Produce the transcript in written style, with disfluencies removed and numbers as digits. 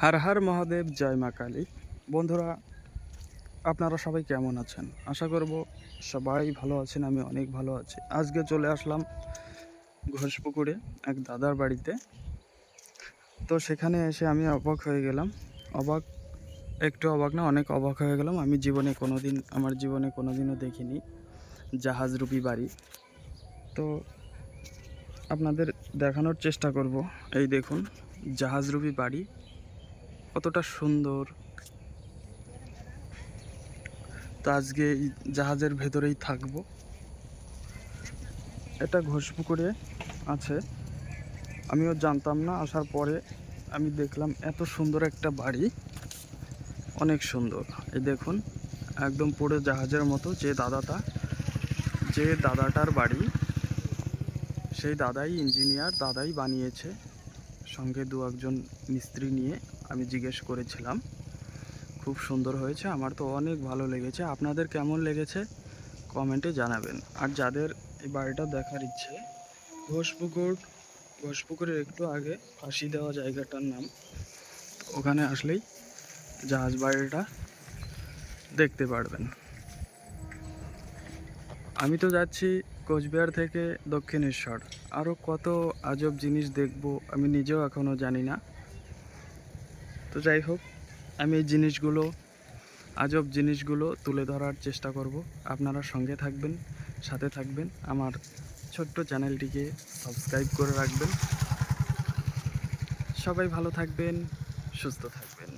হর হর মহাদেব, জয় মা কালী। বন্ধুরা, আপনারা সবাই কেমন আছেন? আশা করব সবাই ভালো আছেন। আমি অনেক ভালো আছি। আজকে চলে আসলাম ঘোষপুকুরে এক দাদার বাড়িতে। তো সেখানে এসে আমি অবাক হয়ে গেলাম। অবাক, একটু অবাক না, অনেক অবাক হয়ে গেলাম। আমি আমার জীবনে কোনোদিনও দেখিনি জাহাজরূপী বাড়ি। তো আপনাদের দেখানোর চেষ্টা করব। এই দেখুন, জাহাজরূপী বাড়ি কতটা সুন্দর। তো আজকে এই জাহাজের ভেতরেই থাকবো। এটা ঘোষপুকুরে আছে, আমিও জানতাম না। আসার পরে আমি দেখলাম এত সুন্দর একটা বাড়ি, অনেক সুন্দর। এই দেখুন, একদম পুরো জাহাজের মতো। যে দাদাটার বাড়ি, সেই দাদাই ইঞ্জিনিয়ার, দাদাই বানিয়েছে, সঙ্গে দু একজন মিস্ত্রি নিয়ে। আমি জিজ্ঞেস করেছিলাম, খুব সুন্দর হয়েছে। আমার তো অনেক ভালো লেগেছে। আপনাদের কেমন লেগেছে কমেন্টে জানাবেন। আর যাদের এই বাড়িটা দেখার ইচ্ছে, ঘোষপুকুর ঘোষপুকুরের একটু আগে ফাঁসি দেওয়া জায়গাটার নাম, ওখানে আসলেই জাহাজ বাড়িটা দেখতে পারবেন। আমি তো যাচ্ছি কোচবিহার থেকে দক্ষিণেশ্বর। আরও কত আজব জিনিস দেখব, আমি নিজেও এখনও জানি না। তো যাই হোক, আমি এই আজব জিনিসগুলো তুলে ধরার চেষ্টা করব। আপনারা সঙ্গে থাকবেন, সাথে থাকবেন। আমার ছোট্ট চ্যানেলটিকে সাবস্ক্রাইব করে রাখবেন। সবাই ভালো থাকবেন, সুস্থ থাকবেন।